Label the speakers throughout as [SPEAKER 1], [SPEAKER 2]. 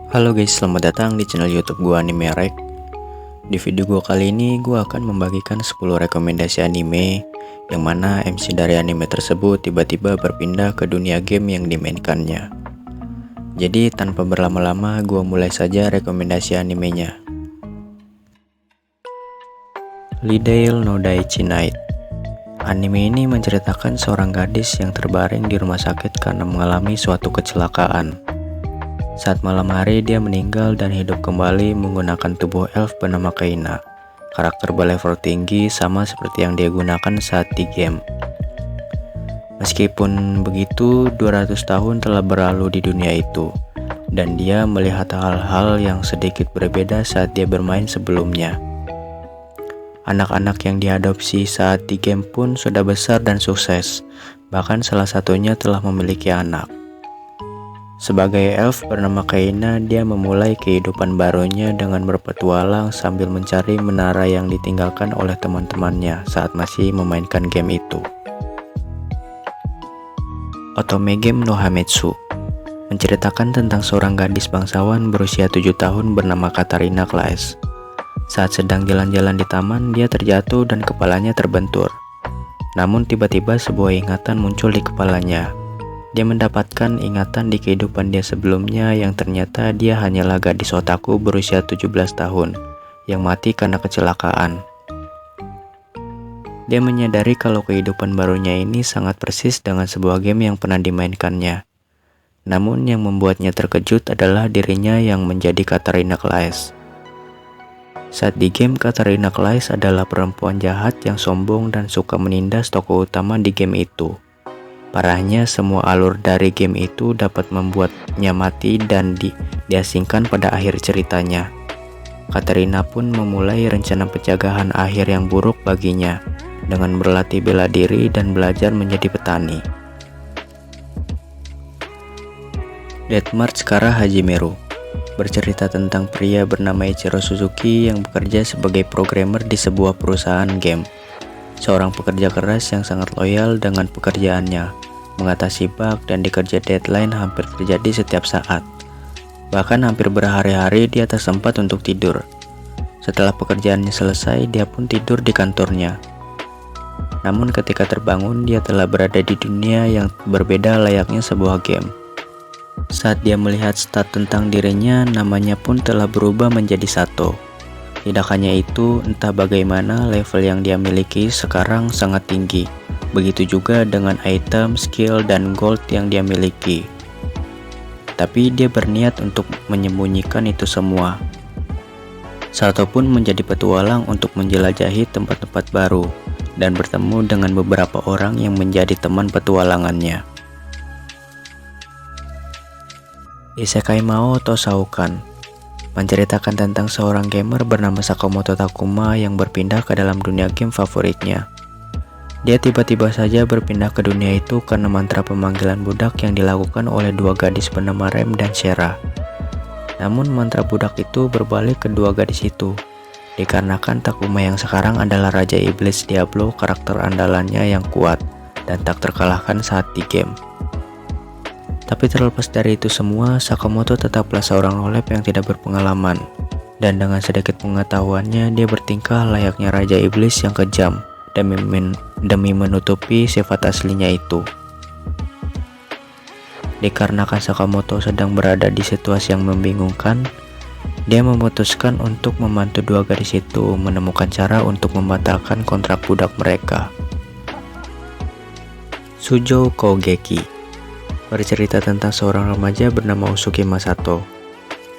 [SPEAKER 1] Halo guys, selamat datang di channel YouTube gua Anime Rek. Di video gua kali ini gua akan membagikan 10 rekomendasi anime yang mana MC dari anime tersebut tiba-tiba berpindah ke dunia game yang dimainkannya. Jadi tanpa berlama-lama gua mulai saja rekomendasi animenya. Lidale no Daichi Night. Anime ini menceritakan seorang gadis yang terbaring di rumah sakit karena mengalami suatu kecelakaan. Saat malam hari dia meninggal dan hidup kembali menggunakan tubuh elf bernama Kaina. Karakter berlevel tinggi sama seperti yang dia gunakan saat di game. Meskipun begitu, 200 tahun telah berlalu di dunia itu, dan dia melihat hal-hal yang sedikit berbeda saat dia bermain sebelumnya. Anak-anak yang diadopsi saat di game pun sudah besar dan sukses, bahkan salah satunya telah memiliki anak. Sebagai elf bernama Kaina, dia memulai kehidupan barunya dengan berpetualang sambil mencari menara yang ditinggalkan oleh teman-temannya saat masih memainkan game itu. Otome Game no Hametsu menceritakan tentang seorang gadis bangsawan berusia 7 tahun bernama Katarina Claes. Saat sedang jalan-jalan di taman, dia terjatuh dan kepalanya terbentur. Namun tiba-tiba sebuah ingatan muncul di kepalanya. Dia mendapatkan ingatan di kehidupan dia sebelumnya yang ternyata dia hanyalah gadis otaku berusia 17 tahun yang mati karena kecelakaan. Dia menyadari kalau kehidupan barunya ini sangat persis dengan sebuah game yang pernah dimainkannya. Namun yang membuatnya terkejut adalah dirinya yang menjadi Katarina Claes. Saat di game, Katarina Claes adalah perempuan jahat yang sombong dan suka menindas tokoh utama di game itu. Parahnya, semua alur dari game itu dapat membuatnya mati dan diasingkan pada akhir ceritanya. Katarina pun memulai rencana pencegahan akhir yang buruk baginya dengan berlatih bela diri dan belajar menjadi petani. Death March Kara Hajimeru bercerita tentang pria bernama Ichiro Suzuki yang bekerja sebagai programmer di sebuah perusahaan game. Seorang pekerja keras yang sangat loyal dengan pekerjaannya, mengatasi bug dan dikerja deadline hampir terjadi setiap saat. Bahkan hampir berhari-hari dia tak sempat untuk tidur. Setelah pekerjaannya selesai, dia pun tidur di kantornya. Namun ketika terbangun, dia telah berada di dunia yang berbeda layaknya sebuah game. Saat dia melihat stat tentang dirinya, namanya pun telah berubah menjadi Sato. Tidak hanya itu, entah bagaimana level yang dia miliki sekarang sangat tinggi. Begitu juga dengan item, skill, dan gold yang dia miliki. Tapi dia berniat untuk menyembunyikan itu semua. Sato pun menjadi petualang untuk menjelajahi tempat-tempat baru dan bertemu dengan beberapa orang yang menjadi teman petualangannya. Isekai Mao Tosaukan menceritakan tentang seorang gamer bernama Sakamoto Takuma yang berpindah ke dalam dunia game favoritnya. Dia tiba-tiba saja berpindah ke dunia itu karena mantra pemanggilan budak yang dilakukan oleh dua gadis bernama Rem dan Shera. Namun mantra budak itu berbalik ke dua gadis itu, dikarenakan Takuma yang sekarang adalah Raja Iblis Diablo, karakter andalannya yang kuat dan tak terkalahkan saat di game. Tapi terlepas dari itu semua, Sakamoto tetaplah seorang rolep yang tidak berpengalaman. Dan dengan sedikit pengetahuannya, dia bertingkah layaknya Raja Iblis yang kejam demi menutupi sifat aslinya itu. Dikarenakan Sakamoto sedang berada di situasi yang membingungkan, dia memutuskan untuk membantu dua gadis itu menemukan cara untuk membatalkan kontrak budak mereka. Shujou Kougeki bercerita tentang seorang remaja bernama Usuki Masato.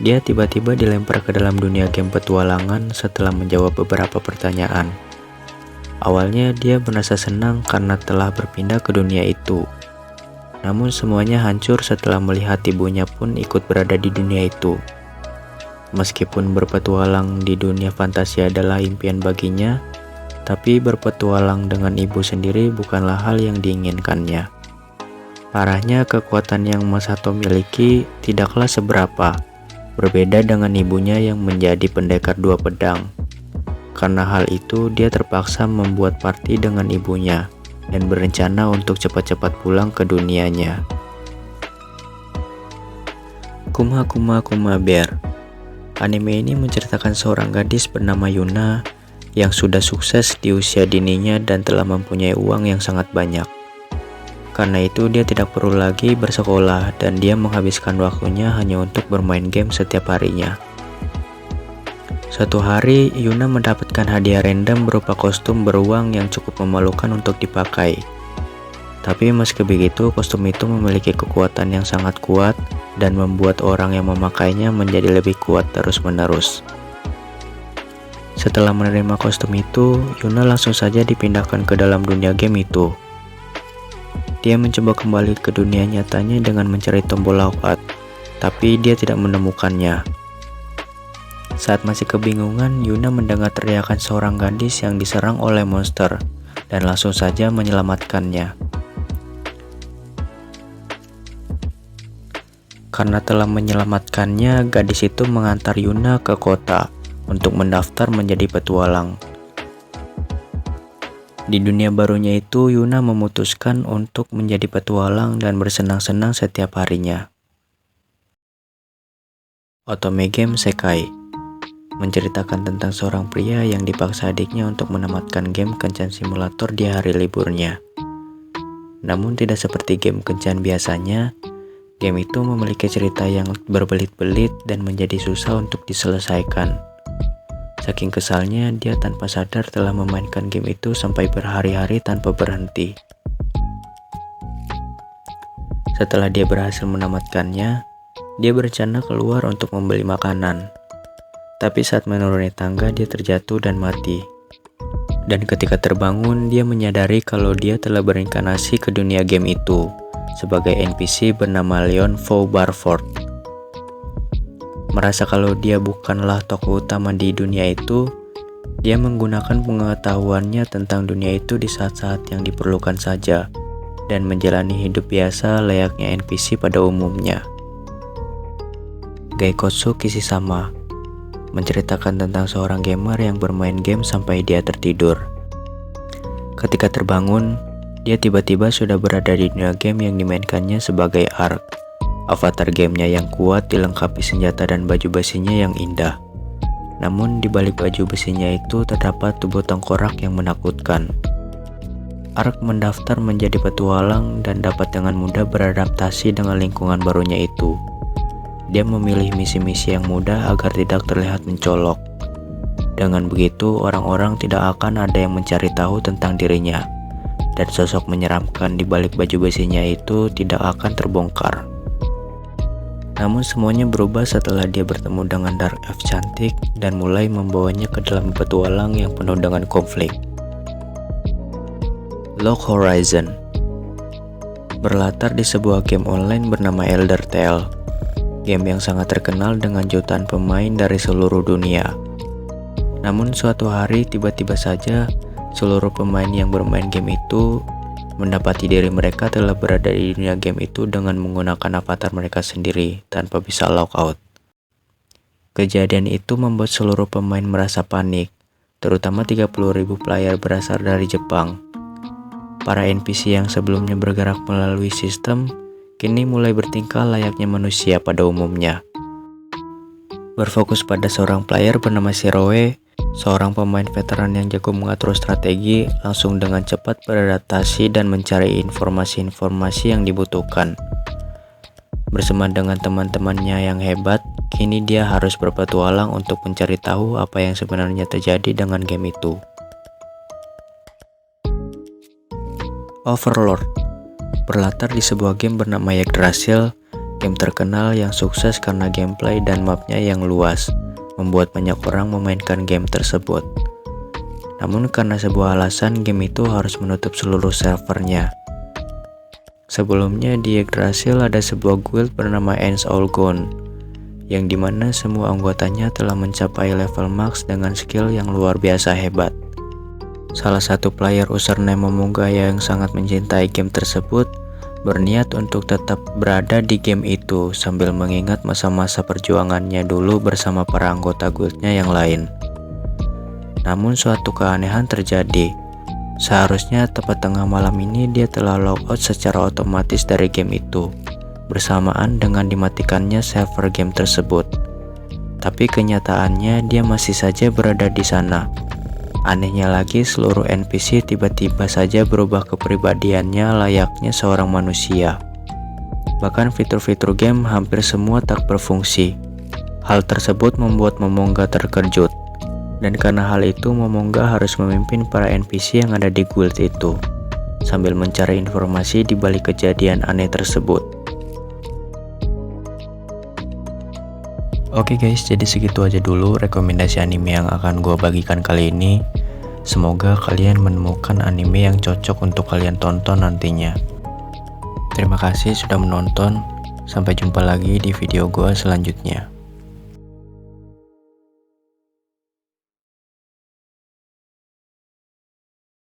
[SPEAKER 1] Dia tiba-tiba dilempar ke dalam dunia game petualangan setelah menjawab beberapa pertanyaan. Awalnya dia merasa senang karena telah berpindah ke dunia itu. Namun semuanya hancur setelah melihat ibunya pun ikut berada di dunia itu. Meskipun berpetualang di dunia fantasi adalah impian baginya, tapi berpetualang dengan ibu sendiri bukanlah hal yang diinginkannya. Parahnya, kekuatan yang Masato miliki tidaklah seberapa, berbeda dengan ibunya yang menjadi pendekar dua pedang. Karena hal itu, dia terpaksa membuat party dengan ibunya dan berencana untuk cepat-cepat pulang ke dunianya. Kuma Kuma Kuma Bear. Anime ini menceritakan seorang gadis bernama Yuna yang sudah sukses di usia dininya dan telah mempunyai uang yang sangat banyak. Karena itu dia tidak perlu lagi bersekolah dan dia menghabiskan waktunya hanya untuk bermain game setiap harinya. Suatu hari, Yuna mendapatkan hadiah random berupa kostum beruang yang cukup memalukan untuk dipakai. Tapi meski begitu, kostum itu memiliki kekuatan yang sangat kuat dan membuat orang yang memakainya menjadi lebih kuat terus-menerus. Setelah menerima kostum itu, Yuna langsung saja dipindahkan ke dalam dunia game itu. Dia mencoba kembali ke dunia nyatanya dengan mencari tombol lockout, tapi dia tidak menemukannya. Saat masih kebingungan, Yuna mendengar teriakan seorang gadis yang diserang oleh monster dan langsung saja menyelamatkannya. Karena telah menyelamatkannya, gadis itu mengantar Yuna ke kota untuk mendaftar menjadi petualang. Di dunia barunya itu, Yuna memutuskan untuk menjadi petualang dan bersenang-senang setiap harinya. Otome Game Sekai menceritakan tentang seorang pria yang dipaksa adiknya untuk menamatkan game kencan simulator di hari liburnya. Namun tidak seperti game kencan biasanya, game itu memiliki cerita yang berbelit-belit dan menjadi susah untuk diselesaikan. Saking kesalnya, dia tanpa sadar telah memainkan game itu sampai berhari-hari tanpa berhenti. Setelah dia berhasil menamatkannya, dia berencana keluar untuk membeli makanan. Tapi saat menuruni tangga, dia terjatuh dan mati. Dan ketika terbangun, dia menyadari kalau dia telah berinkarnasi ke dunia game itu sebagai NPC bernama Leon Vo Barford. Merasa kalau dia bukanlah tokoh utama di dunia itu, dia menggunakan pengetahuannya tentang dunia itu di saat-saat yang diperlukan saja dan menjalani hidup biasa layaknya NPC pada umumnya. Gaikotsu Kishisama menceritakan tentang seorang gamer yang bermain game sampai dia tertidur. Ketika terbangun, dia tiba-tiba sudah berada di dunia game yang dimainkannya sebagai Ark. Avatar gamenya yang kuat dilengkapi senjata dan baju besinya yang indah. Namun di balik baju besinya itu terdapat tubuh tengkorak yang menakutkan. Ark mendaftar menjadi petualang dan dapat dengan mudah beradaptasi dengan lingkungan barunya itu. Dia memilih misi-misi yang mudah agar tidak terlihat mencolok. Dengan begitu, orang-orang tidak akan ada yang mencari tahu tentang dirinya. Dan sosok menyeramkan di balik baju besinya itu tidak akan terbongkar. Namun semuanya berubah setelah dia bertemu dengan Dark Elf cantik dan mulai membawanya ke dalam petualang yang penuh dengan konflik. Log Horizon berlatar di sebuah game online bernama Elder Tale, game yang sangat terkenal dengan jutaan pemain dari seluruh dunia. Namun suatu hari tiba-tiba saja seluruh pemain yang bermain game itu mendapati diri mereka telah berada di dunia game itu dengan menggunakan avatar mereka sendiri tanpa bisa logout. Kejadian itu membuat seluruh pemain merasa panik, terutama 30.000 player berasal dari Jepang. Para NPC yang sebelumnya bergerak melalui sistem, kini mulai bertingkah layaknya manusia pada umumnya. Berfokus pada seorang player bernama Shiroe, seorang pemain veteran yang jago mengatur strategi, langsung dengan cepat beradaptasi dan mencari informasi-informasi yang dibutuhkan. Bersama dengan teman-temannya yang hebat, kini dia harus berpetualang untuk mencari tahu apa yang sebenarnya terjadi dengan game itu. Overlord berlatar di sebuah game bernama Yggdrasil, game terkenal yang sukses karena gameplay dan mapnya yang luas, membuat banyak orang memainkan game tersebut. Namun karena sebuah alasan, game itu harus menutup seluruh servernya. Sebelumnya di Yggdrasil ada sebuah guild bernama Ents All Gone, yang dimana semua anggotanya telah mencapai level max dengan skill yang luar biasa hebat. Salah satu player username Momogaya yang sangat mencintai game tersebut berniat untuk tetap berada di game itu sambil mengingat masa-masa perjuangannya dulu bersama para anggota guildnya yang lain. Namun suatu keanehan terjadi. Seharusnya tepat tengah malam ini dia telah logout secara otomatis dari game itu. bersamaan dengan dimatikannya server game tersebut. Tapi kenyataannya dia masih saja berada di sana. Anehnya lagi, seluruh NPC tiba-tiba saja berubah kepribadiannya layaknya seorang manusia. Bahkan fitur-fitur game hampir semua tak berfungsi. Hal tersebut membuat Momonga terkejut. Dan karena hal itu, Momonga harus memimpin para NPC yang ada di guild itu, sambil mencari informasi di balik kejadian aneh tersebut. Oke guys, jadi segitu aja dulu rekomendasi anime yang akan gue bagikan kali ini. Semoga kalian menemukan anime yang cocok untuk kalian tonton nantinya. Terima kasih sudah menonton. Sampai jumpa lagi di video gue selanjutnya.